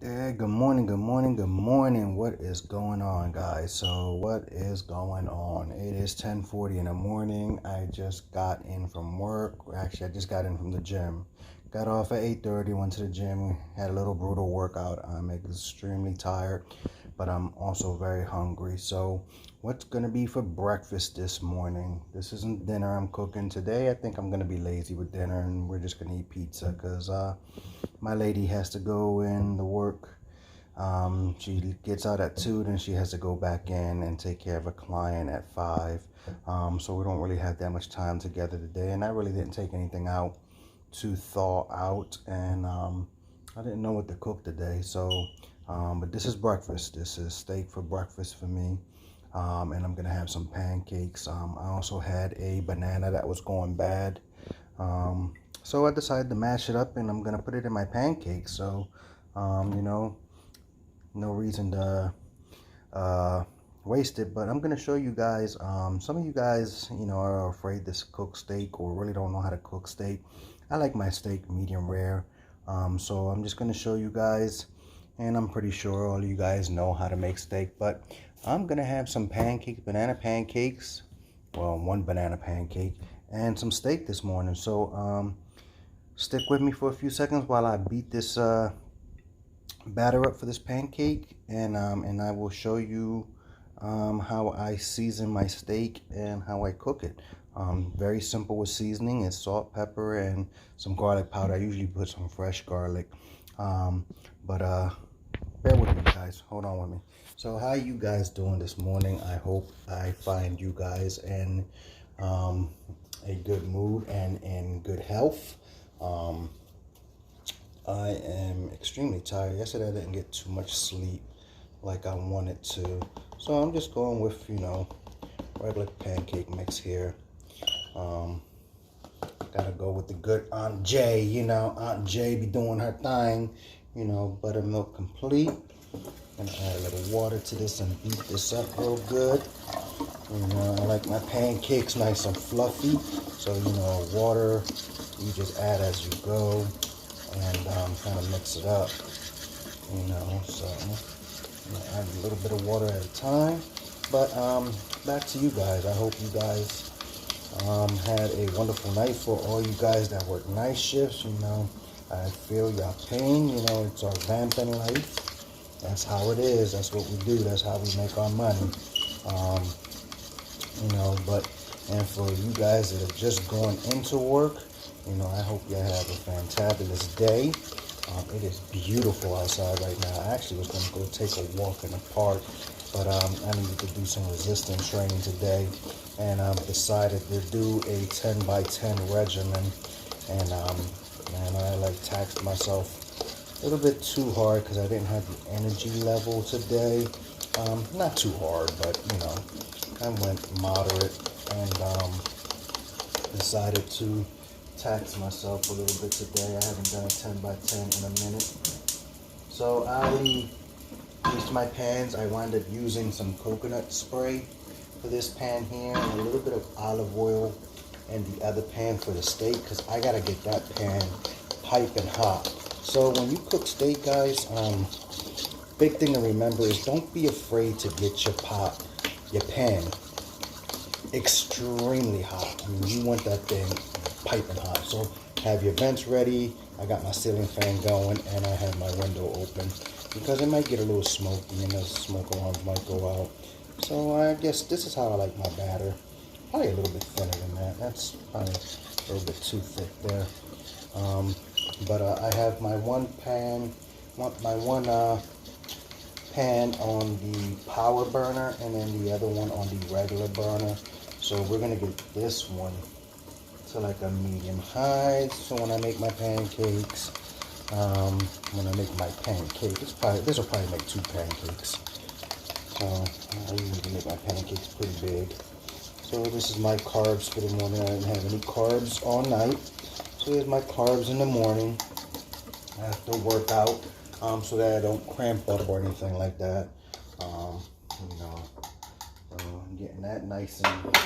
Good morning, good morning, good morning. What is going on, guys? So, what is going on? It is 10:40 in the morning. I just got in from work. Actually, I just got in from the gym. Got off at 8:30, went to the gym, had a little brutal workout. I'm extremely tired, but I'm also very hungry. So, what's going to be for breakfast this morning? This isn't dinner I'm cooking today. I think I'm going to be lazy with dinner and we're just going to eat pizza because my lady has to go in the work. She gets out at 2, then she has to go back in and take care of a client at 5. So we don't really have that much time together today. And I really didn't take anything out to thaw out. And I didn't know what to cook today. But this is breakfast. This is steak for breakfast for me. And I'm going to have some pancakes. I also had a banana that was going bad. So I decided to mash it up and I'm gonna put it in my pancakes. So, you know, no reason to waste it. But I'm gonna show you guys. Some of you guys, are afraid to cook steak or really don't know how to cook steak. I like my steak medium rare. So I'm just gonna show you guys, and I'm pretty sure all of you guys know how to make steak. But I'm gonna have some pancakes, banana pancakes. Well, one banana pancake and some steak this morning. So, stick with me for a few seconds while I beat this batter up for this pancake, and I will show you how I season my steak and how I cook it. Very simple with seasoning. It's salt, pepper, and some garlic powder. I usually put some fresh garlic, but bear with me, guys. Hold on with me. So, how you guys doing this morning? I hope I find you guys in a good mood and in good health. Um, I am extremely tired. Yesterday I didn't get too much sleep like I wanted to. So I'm just going with, regular pancake mix here. Um, Gotta go with the good Aunt J, Aunt J be doing her thing. Buttermilk complete. Gonna add a little water to this and beat this up real good. I like my pancakes nice and fluffy. So, water you just add as you go and kind of mix it up, so add a little bit of water at a time. But back to you guys. I hope you guys had a wonderful night. For all you guys that work night shifts, I feel your pain. It's our vamping life. That's how it is. That's what we do. That's how we make our money. Um, and for you guys that are just going into work, I hope you have a fantabulous day. It is beautiful outside right now. I actually was going to go take a walk in the park, but I needed to do some resistance training today, and decided to do a 10 by 10 regimen. And man, I taxed myself a little bit too hard because I didn't have the energy level today. Not too hard, but I went moderate and decided to tax myself a little bit today. I haven't done a 10 by 10 in a minute. So I used my pans. I wound up using some coconut spray for this pan here and a little bit of olive oil in the other pan for the steak because I gotta get that pan piping hot. So when you cook steak, guys, big thing to remember is don't be afraid to get your pan extremely hot. I mean, you want that thing piping hot. So have your vents ready. I got my ceiling fan going and I have my window open because it might get a little smoky and the smoke alarms might go out. So I guess this is how I like my batter. Probably a little bit thinner than that. That's probably a little bit too thick there. But I have my one pan on the power burner and then the other one on the regular burner. So we're gonna get this one to like a medium high. So when I make my pancakes, this will probably make 2 pancakes. So I usually make my pancakes pretty big. So this is my carbs for the morning. I didn't have any carbs all night. So here's my carbs in the morning. I have to work out so that I don't cramp up or anything like that. Getting that nice and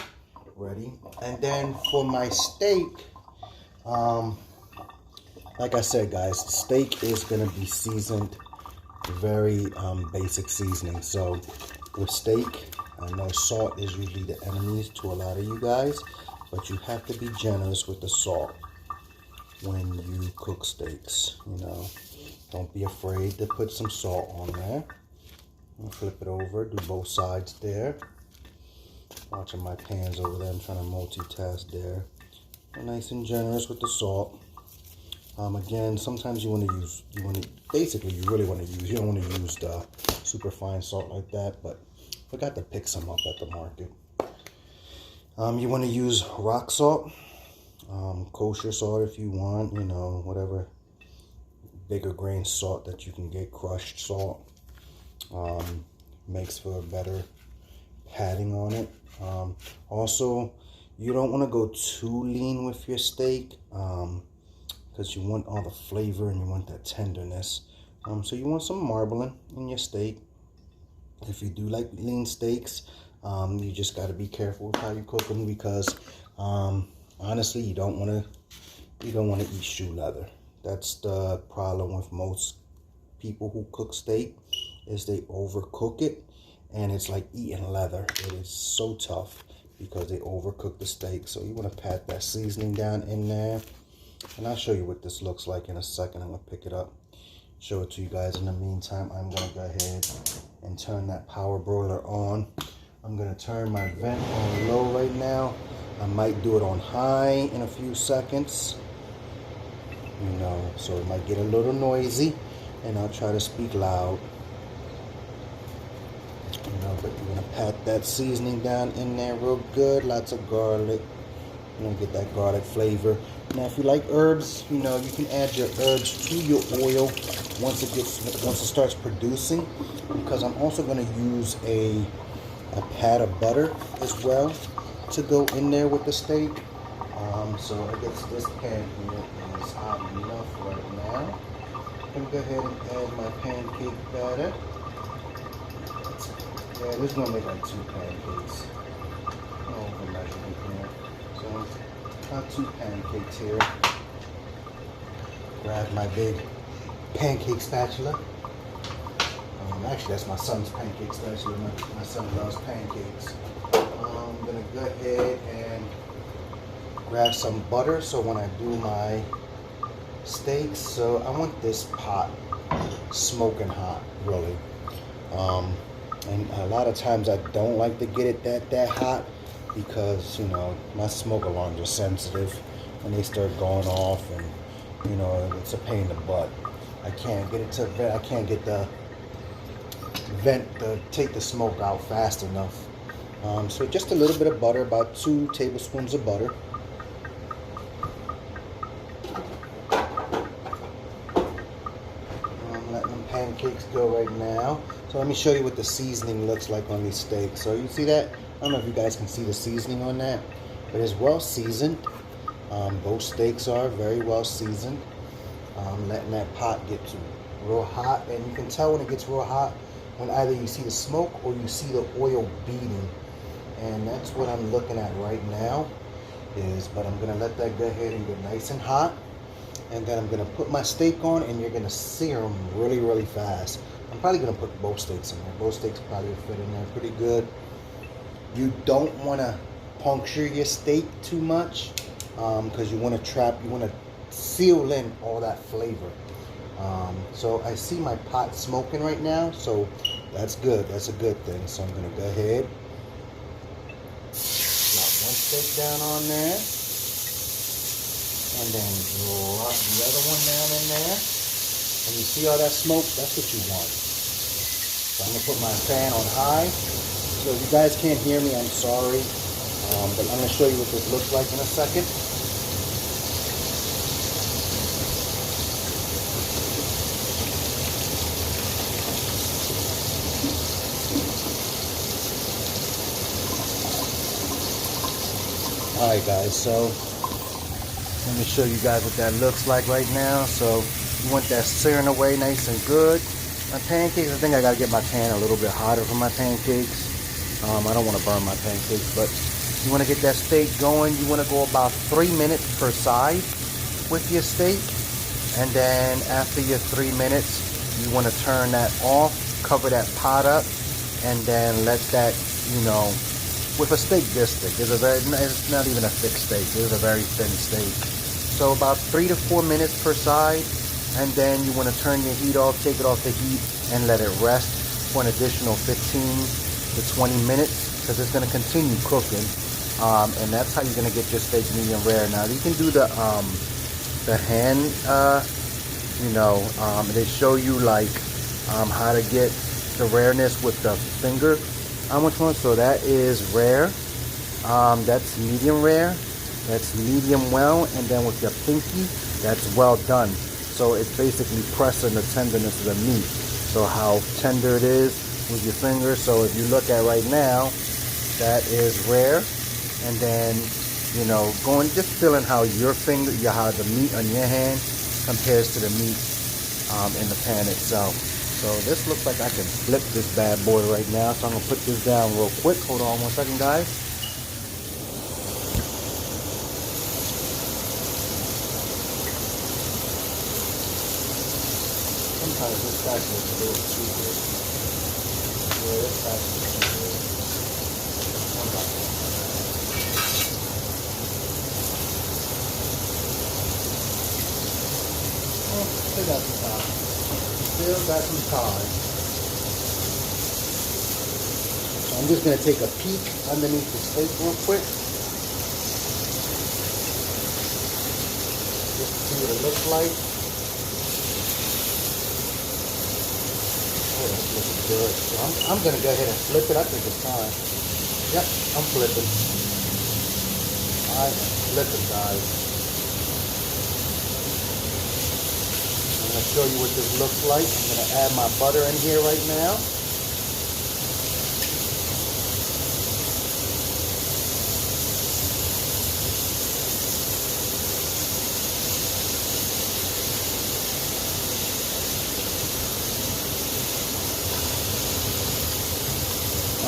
ready. And then for my steak, like I said, guys, the steak is going to be seasoned very basic seasoning. So with steak, I know salt is usually the enemy to a lot of you guys, but you have to be generous with the salt when you cook steaks. You know, don't be afraid to put some salt on there. I'll flip it over, do both sides there. Watching my pans over there, I'm trying to multitask there. Nice and generous with the salt. Again, sometimes you want to use, basically you really want to use, you don't want to use the super fine salt like that, but forgot to pick some up at the market. You want to use rock salt, kosher salt if you want, you know, whatever bigger grain salt that you can get, crushed salt. Makes for a better padding on it. Also, you don't want to go too lean with your steak because you want all the flavor and you want that tenderness. So you want some marbling in your steak. If you do like lean steaks, you just got to be careful with how you cook them because honestly, you don't want to eat shoe leather. That's the problem with most people who cook steak, is they overcook it, and it's like eating leather. It is so tough because they overcook the steak. So you want to pat that seasoning down in there, and I'll show you what this looks like in a second. I'm gonna pick it up, show it to you guys. In the meantime, I'm gonna go ahead and turn that power broiler on. I'm gonna turn my vent on low right now. I might do it on high in a few seconds, you know, so it might get a little noisy, and I'll try to speak loud. You know, but you're gonna pat that seasoning down in there real good. Lots of garlic. You're gonna get that garlic flavor. Now, if you like herbs, you know, you can add your herbs to your oil once it starts producing. Because I'm also gonna use a pat of butter as well to go in there with the steak. So I guess this pan here is hot enough right now. I'm gonna go ahead and add my pancake batter. Yeah, this is gonna make like 2 pancakes. No overmeasuring here. So about 2 pancakes here. Grab my big pancake spatula. Actually, that's my son's pancake spatula. My son loves pancakes. I'm gonna go ahead and grab some butter. So when I do my steaks, so I want this pot smoking hot, really. And a lot of times I don't like to get it that hot because, you know, my smoke alarms are sensitive when they start going off, and, you know, it's a pain in the butt. I can't get it to vent. I can't get the vent to take the smoke out fast enough. So just a little bit of butter, about 2 tablespoons of butter. I'm letting them pancakes go right now. So let me show you what the seasoning looks like on these steaks. So you see that? I don't know if you guys can see the seasoning on that, but it's well seasoned. Both steaks are very well seasoned. Letting that pot get real hot, and you can tell when it gets real hot when either you see the smoke or you see the oil beating, and that's what I'm looking at right now. But I'm gonna let that go ahead and get nice and hot, and then I'm gonna put my steak on, and you're gonna sear them really fast. I'm probably gonna put both steaks in there. Both steaks probably will fit in there pretty good. You don't want to puncture your steak too much because you want to seal in all that flavor. So I see my pot smoking right now, so that's good. That's a good thing. So I'm gonna go ahead, drop one steak down on there, and then drop the other one down in there. And you see all that smoke? That's what you want. So I'm gonna put my fan on high. So if you guys can't hear me, I'm sorry. But I'm gonna show you what this looks like in a second. Alright guys, so let me show you guys what that looks like right now. So you want that searing away nice and good. My pancakes, I think I gotta get my pan a little bit hotter for my pancakes. I don't want to burn my pancakes, but you want to get that steak going. You want to go about 3 minutes per side with your steak, and then after your 3 minutes, You want to turn that off, cover that pot up, and then let that, with a steak this thick. It's not even a thick steak. It's a very thin steak. So about 3 to 4 minutes per side, and then you want to turn your heat off, take it off the heat, and let it rest for an additional 15 to 20 minutes, because it's going to continue cooking. And that's how you're going to get your steak medium rare. Now you can do the hand, they show you like how to get the rareness with the finger. Which one? So that is rare. That's medium rare. That's medium well, and then with your pinky, that's well done. So it's basically pressing the tenderness of the meat. So how tender it is with your finger. So if you look at right now, that is rare. And then, just feeling how your finger, how the meat on your hand compares to the meat in the pan itself. So this looks like I can flip this bad boy right now. So I'm gonna put this down real quick. Hold on 1 second, guys. Sometimes this back is a little too good. Yeah, this back is too good. Still got some time. Still got some time. So I'm just going to take a peek underneath the steak real quick. Just to see what it looks like. Oh, that's looking good. So I'm going to go ahead and flip it. I think it's time. Yep, I'm flipping. I am flipping, guys. I'm going to show you what this looks like. I'm going to add my butter in here right now.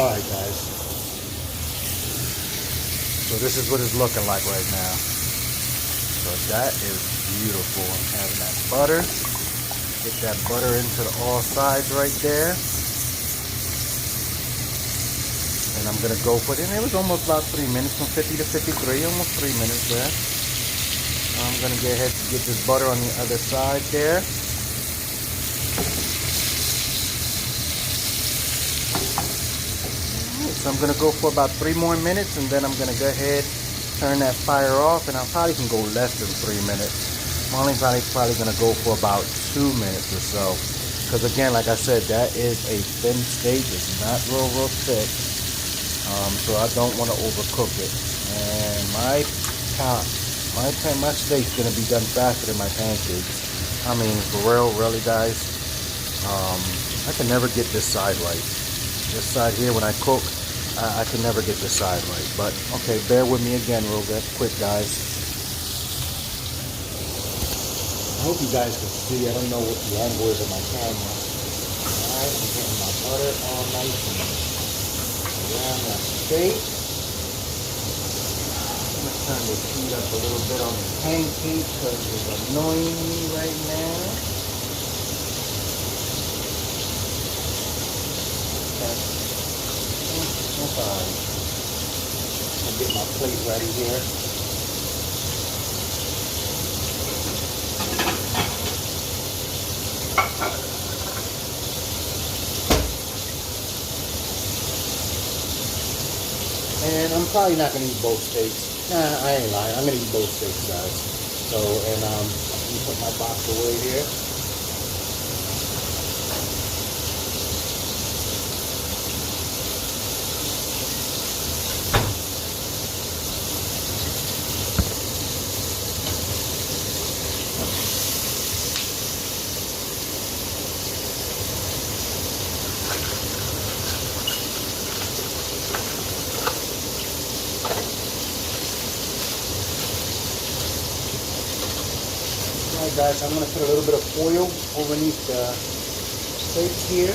Alright guys. So this is what it's looking like right now. So that is beautiful. I'm having that butter. Get that butter into all sides right there. And I'm gonna go for it. And it was almost about 3 minutes, from 50 to 53, almost 3 minutes there. I'm gonna get ahead to get this butter on the other side there. So I'm gonna go for about 3 more minutes, and then I'm gonna go ahead, turn that fire off, and I probably can go less than 3 minutes. Marlene's probably gonna go for about 2 minutes or so, because again, like I said, that is a thin steak. It's not real thick, so I don't want to overcook it. And my steak's gonna be done faster than my pancakes. I mean, for real, really, guys. I can never get this side right. This side here, when I cook, I can never get this side right. But okay, bear with me again real quick, guys. I hope you guys can see. I don't know what the angle is of my camera. Alright, I'm getting my butter all nice and around that steak. I'm going to turn the heat up a little bit on the pancake because it's annoying me right now. That's alright. I'm going to get my plate ready here. And I'm probably not going to eat both steaks. Nah, I ain't lying. I'm going to eat both steaks, guys. So, and let me put my box away here. Alright guys, I'm going to put a little bit of foil underneath the steak here.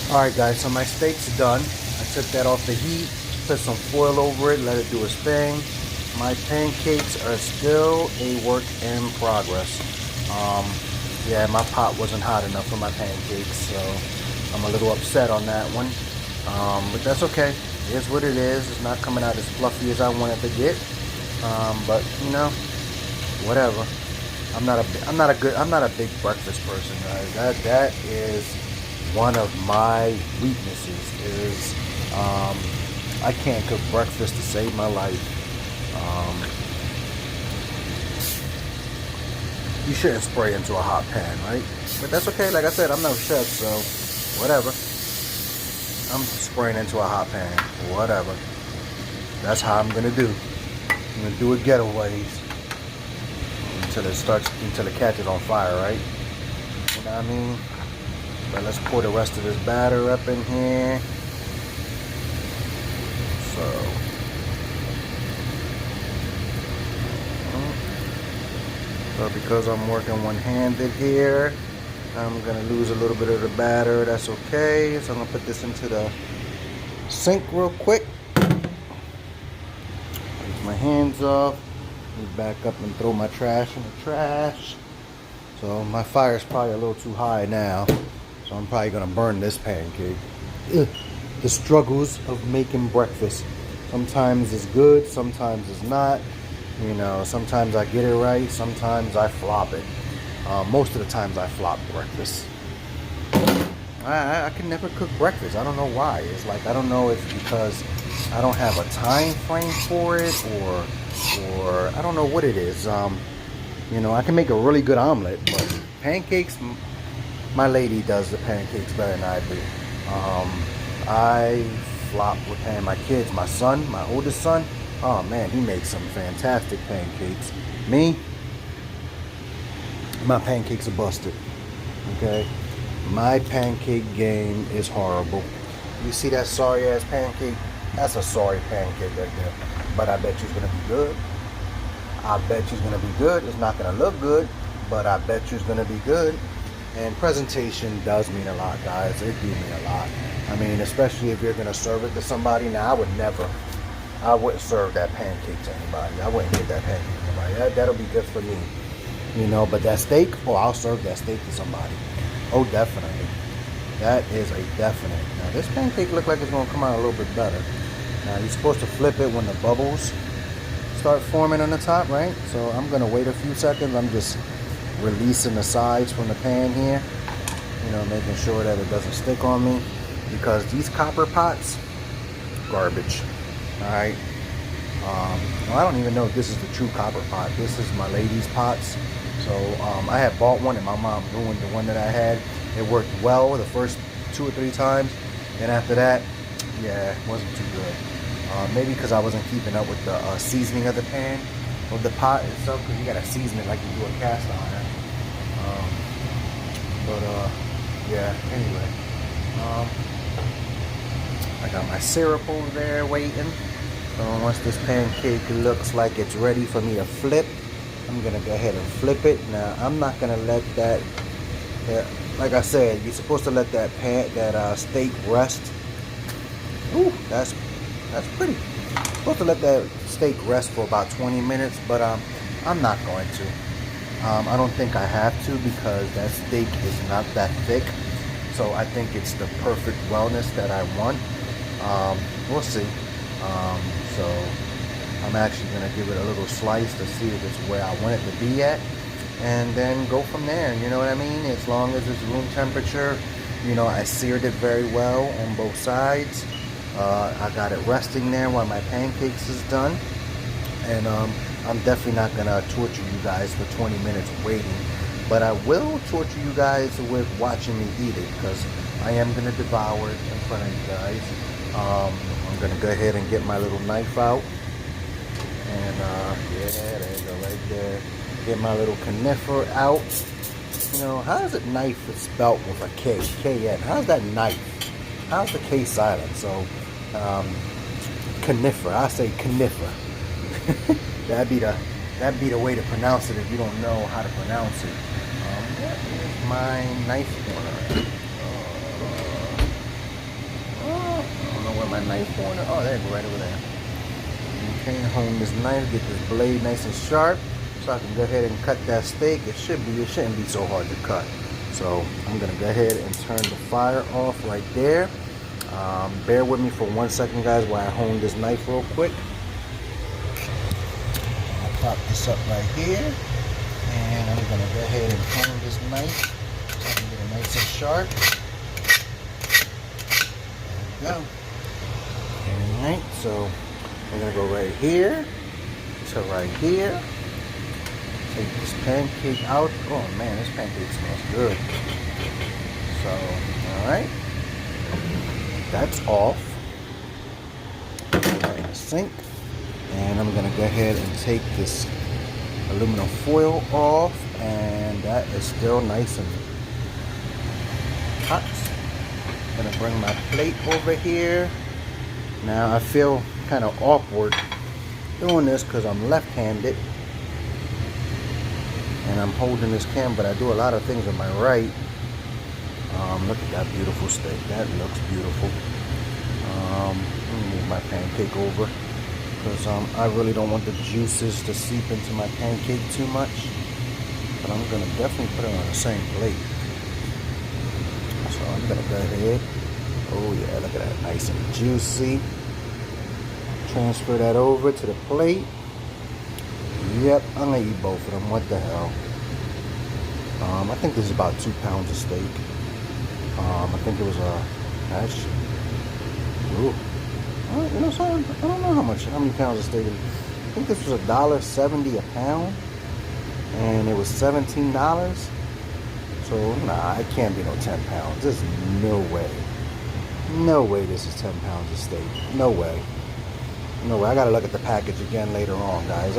Alright guys, so my steak's done. I took that off the heat, put some foil over it, let it do its thing. My pancakes are still a work in progress. Yeah, my pot wasn't hot enough for my pancakes, so I'm a little upset on that one. But that's okay. It is what it is. It's not coming out as fluffy as I wanted to get. But you know, whatever. I'm not a big breakfast person, guys. That is one of my weaknesses. Is I can't cook breakfast to save my life. You shouldn't spray into a hot pan, right? But that's okay. Like I said, I'm no chef, so whatever. I'm spraying into a hot pan, whatever. That's how I'm gonna do. I'm gonna do it getaways until it catches on fire, right? You know what I mean? But let's pour the rest of this batter up in here. So because I'm working one-handed here, I'm gonna lose a little bit of the batter. That's okay. So I'm gonna put this into the sink real quick. Take my hands off. Let me back up and throw my trash in the trash. So my fire's probably a little too high now. So I'm probably gonna burn this pancake. Ugh. The struggles of making breakfast. Sometimes it's good, sometimes it's not. You know, sometimes I get it right, sometimes I flop it. Most of the times I flop breakfast. I can never cook breakfast. I don't know why. It's like, I don't know if because I don't have a time frame for it or I don't know what it is. You know, I can make a really good omelet, but pancakes, my lady does the pancakes better than I do. I flop with my kids. My son, my oldest son, oh man, he makes some fantastic pancakes. Me, my pancakes are busted. Okay, my pancake game is horrible. You see that sorry ass pancake? That's a sorry pancake right there. But I bet you it's gonna be good. I bet you it's gonna be good. It's not gonna look good, but I bet you it's gonna be good. And presentation does mean a lot, guys. It do mean a lot. I mean, especially if you're gonna serve it to somebody. Now, I wouldn't serve that pancake to anybody. I wouldn't give that pancake to anybody. That'll be good for me, you know. But that steak, oh, I'll serve that steak to somebody. Oh, definitely. That is a definite. Now, this pancake looks like it's gonna come out a little bit better. Now, you're supposed to flip it when the bubbles start forming on the top, right? So I'm gonna wait a few seconds. I'm just releasing the sides from the pan here, you know, making sure that it doesn't stick on me, because these copper pots, garbage. All right. Well, I don't even know if this is the true copper pot. This is my lady's pots. So I had bought one and my mom ruined the one that I had. It worked well the first 2 or 3 times, and after that, yeah, it wasn't too good. Maybe because I wasn't keeping up with the seasoning of the pan, of the pot itself, because you gotta season it like you do a cast iron. Yeah, anyway. I got my syrup over there waiting. So once this pancake looks like it's ready for me to flip, I'm gonna go ahead and flip it. Now I'm not gonna let that, like I said, you're supposed to let that steak rest. Ooh, that's pretty. You're supposed to let that steak rest for about 20 minutes, but I'm not going to. I don't think I have to, because that steak is not that thick. So I think it's the perfect wellness that I want. We'll see. So I'm actually gonna give it a little slice to see if it's where I want it to be at, and then go from there. You know what I mean? As long as it's room temperature. You know, I seared it very well on both sides. I got it resting there while my pancakes is done, and I'm definitely not gonna torture you guys for 20 minutes waiting, but I will torture you guys with watching me eat it, because I am gonna devour it in front of you guys. I'm gonna go ahead and get my little knife out, and yeah, there you go, right there. Get my little conifer out. You know, how is it knife spelled with a K, K-N? How's that knife? How's the K silent? So, conifer. I say conifer. That'd be the way to pronounce it if you don't know how to pronounce it. What is my knife corner? where my knife pointer? Oh, there you go, right over there. Okay, hone this knife, get this blade nice and sharp, so I can go ahead and cut that steak. It shouldn't be so hard to cut. So I'm gonna go ahead and turn the fire off right there. Bear with me for 1 second, guys, while I hone this knife real quick. I'll pop this up right here, and I'm gonna go ahead and hone this knife so I can get it nice and sharp. There we go. Alright, so we're gonna go right here to right here. Take this pancake out. Oh man, this pancake smells good. So, alright. That's off. Put that in the sink. And I'm gonna go ahead and take this aluminum foil off, and that is still nice and hot. I'm gonna bring my plate over here. Now I feel kind of awkward doing this because I'm left-handed and I'm holding this camera, but I do a lot of things with my right. Look at that beautiful steak. That looks beautiful. Let me move my pancake over because I really don't want the juices to seep into my pancake too much, but I'm gonna definitely put it on the same plate. So I'm gonna go ahead. Oh yeah, look at that, nice and juicy. Transfer that over to the plate. Yep, I'm gonna eat both of them. What the hell? I think this is about 2 pounds of steak. I think it was ooh. You know something? I don't know how many pounds of steak. I think this was $1.70 a pound, and it was $17. So nah, it can't be no 10 pounds. There's no way. No way this is 10 pounds of steak. No way. No way. I gotta look at the package again later on, guys.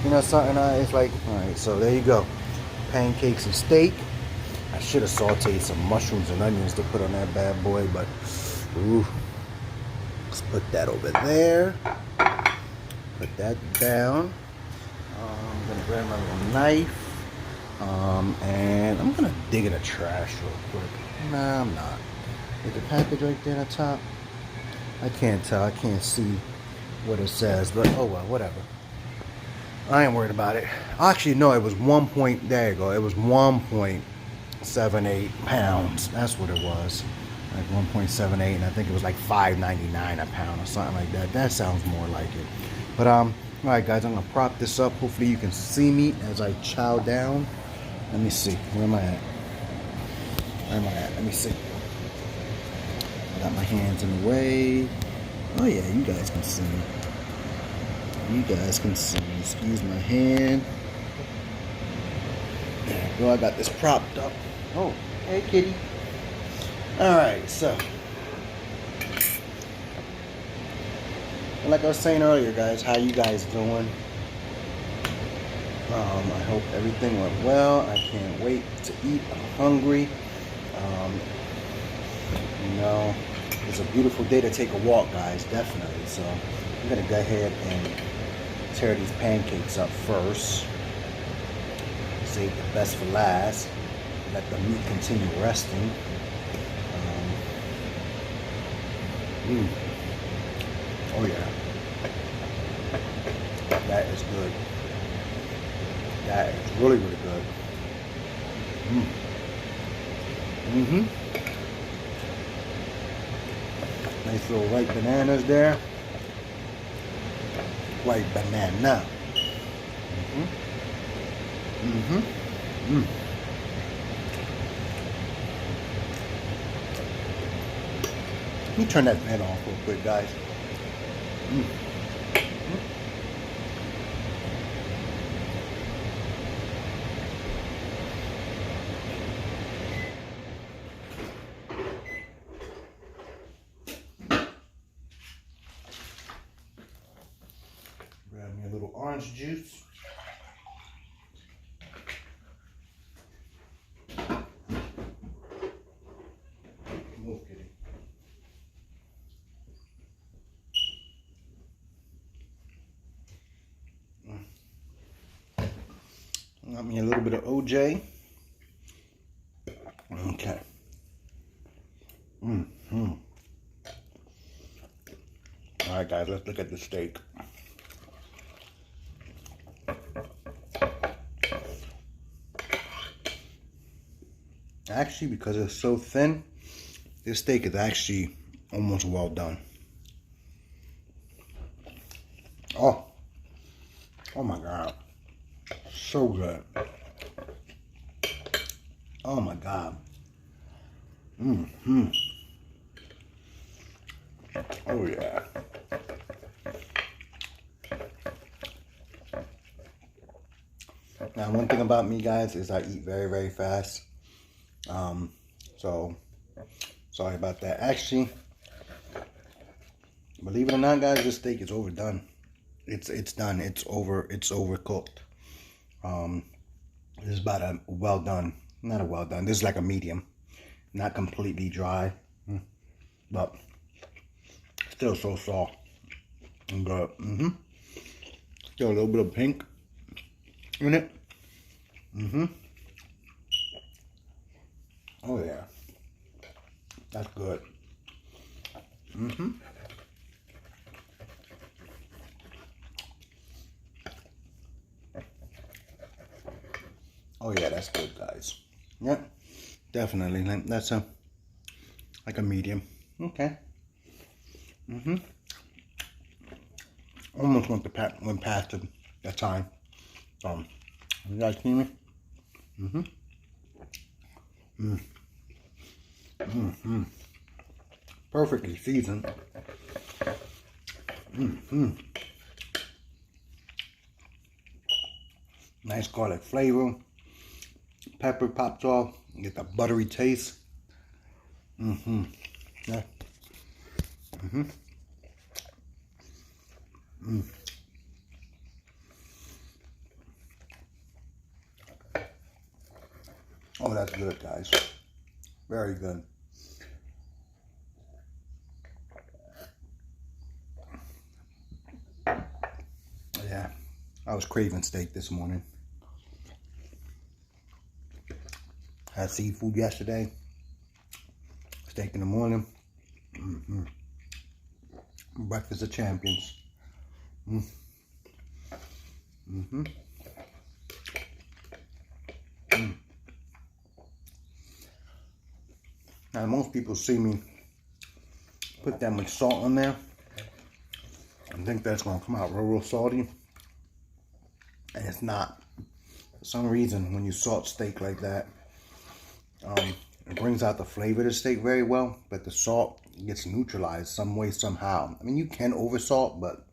You know something? It's like, alright, so there you go. Pancakes and steak. I should have sauteed some mushrooms and onions to put on that bad boy, but ooh. Let's put that over there. Put that down. I'm gonna grab my little knife. And I'm gonna dig in the trash real quick. Nah, I'm not. Is the package right there at the top? I can't tell. I can't see what it says, but oh well, whatever. I ain't worried about it. Actually, no, it was there you go. It was 1.78 pounds. That's what it was. Like 1.78, and I think it was like $5.99 a pound or something like that. That sounds more like it. But all right, guys, I'm gonna prop this up. Hopefully you can see me as I chow down. Let me see. Where am I at? Let me see. I got my hands in the way. Oh yeah, you guys can see me. You guys can see me. Excuse my hand. There we go. I got this propped up. Oh, hey kitty. Alright, so like I was saying earlier, guys, how you guys doing? I hope everything went well. I can't wait to eat. I'm hungry. You know, it's a beautiful day to take a walk, guys, definitely. So I'm gonna go ahead and tear these pancakes up first. Save the best for last. Let the meat continue resting. Oh yeah. That is good. That is really, really good. Nice little ripe bananas there. Ripe banana. Let me turn that fan off real quick, guys. Grab me a little orange juice. Move, kitty. Got me a little bit of OJ. Okay. Alright guys, let's look at the steak. Actually, because it's so thin, this steak is actually almost well done. Oh my God, so good. Oh my God. Oh yeah. Now, one thing about me, guys, is I eat very, very fast. So sorry about that. Actually, believe it or not, guys, this steak is overdone. It's done. It's overcooked. This is about a well done. Not a well done. This is like a medium. Not completely dry, but still so soft and good. Still a little bit of pink in it. Oh yeah, that's good. Oh yeah, that's good, guys. Yep, definitely. That's like a medium. Okay. Almost went past the time. You guys see me? Perfectly seasoned. Nice garlic flavor. Pepper pops off. You get the buttery taste. Yeah. Oh, that's good, guys. Very good. Yeah, I was craving steak this morning. Had seafood yesterday. Steak in the morning. Breakfast of champions. Now, most people see me put that much salt on there and think that's going to come out real salty. And it's not. For some reason, when you salt steak like that, it brings out the flavor of the steak very well, but the salt gets neutralized some way, somehow. I mean, you can over salt, but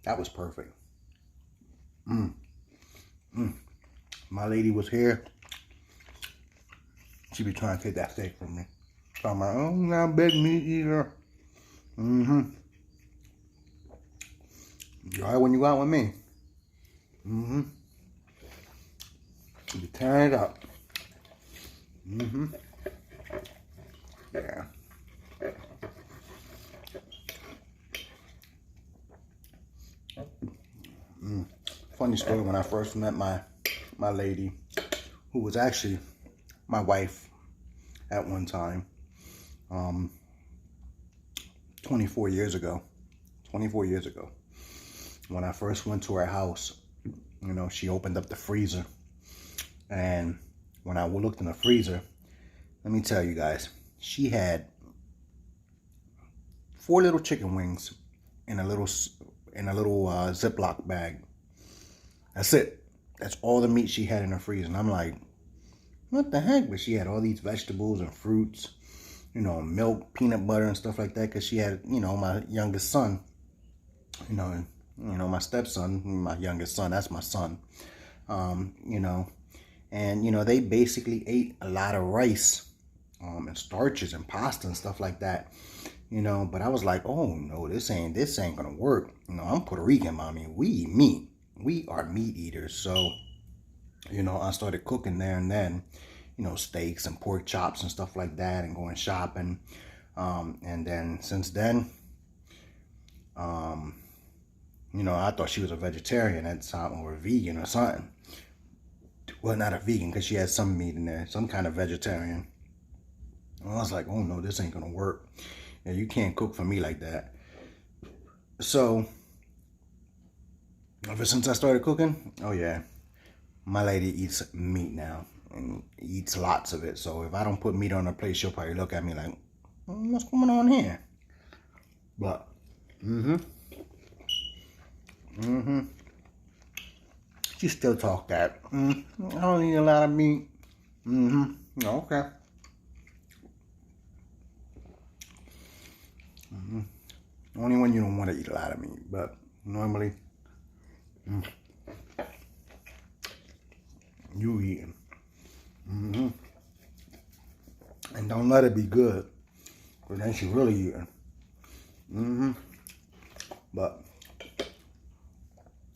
that was perfect. My lady was here. She be trying to take that steak from me. So I'm like, oh, I'm not a big meat eater. You all right when you go out with me? You be tearing it up. Yeah. Funny story, when I first met my lady, who was actually my wife at one time, 24 years ago, when I first went to her house, you know, she opened up the freezer, and when I looked in the freezer, let me tell you guys, she had 4 little chicken wings in a little Ziploc bag. That's it. That's all the meat she had in her freezer. And I'm like, what the heck? But she had all these vegetables and fruits, you know, milk, peanut butter and stuff like that. Because she had, you know, my youngest son, you know, my stepson, my youngest son, that's my son, you know. And, you know, they basically ate a lot of rice and starches and pasta and stuff like that, you know. But I was like, oh, no, this ain't going to work. You know, I'm Puerto Rican, mommy. We eat meat. We are meat eaters. So, you know, I started cooking there and then, you know, steaks and pork chops and stuff like that, and going shopping. And then since then, you know, I thought she was a vegetarian at the time, or a vegan or something. Well, not a vegan, because she had some meat in there, some kind of vegetarian. And I was like, oh no, this ain't gonna work. Yeah, you can't cook for me like that. So ever since I started cooking, oh yeah, my lady eats meat now and eats lots of it. So if I don't put meat on her plate, she'll probably look at me like, what's going on here? But, she still talk that. I don't eat a lot of meat. Okay. Only when you don't want to eat a lot of meat, but normally, you eating. And don't let it be good, because then she really eating. But,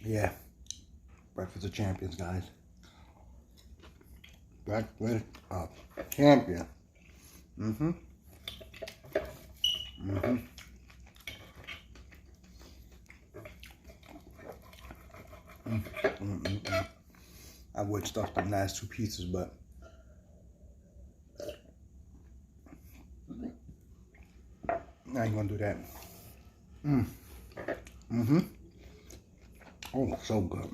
yeah, Breakfast of Champions, guys. Breakfast of Champion. I would stuff the last two pieces, but I ain't gonna do that. Oh, so good.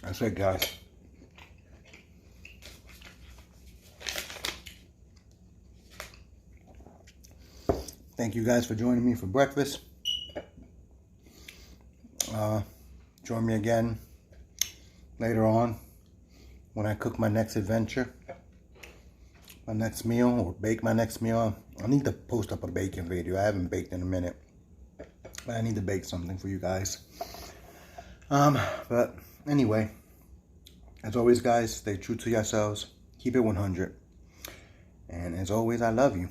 That's it, guys. Thank you guys for joining me for breakfast. Join me again later on when I cook my next adventure, my next meal, or bake my next meal. I need to post up a baking video. I haven't baked in a minute, but I need to bake something for you guys. But anyway, as always, guys, stay true to yourselves. Keep it 100. And as always, I love you.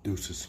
Deuces.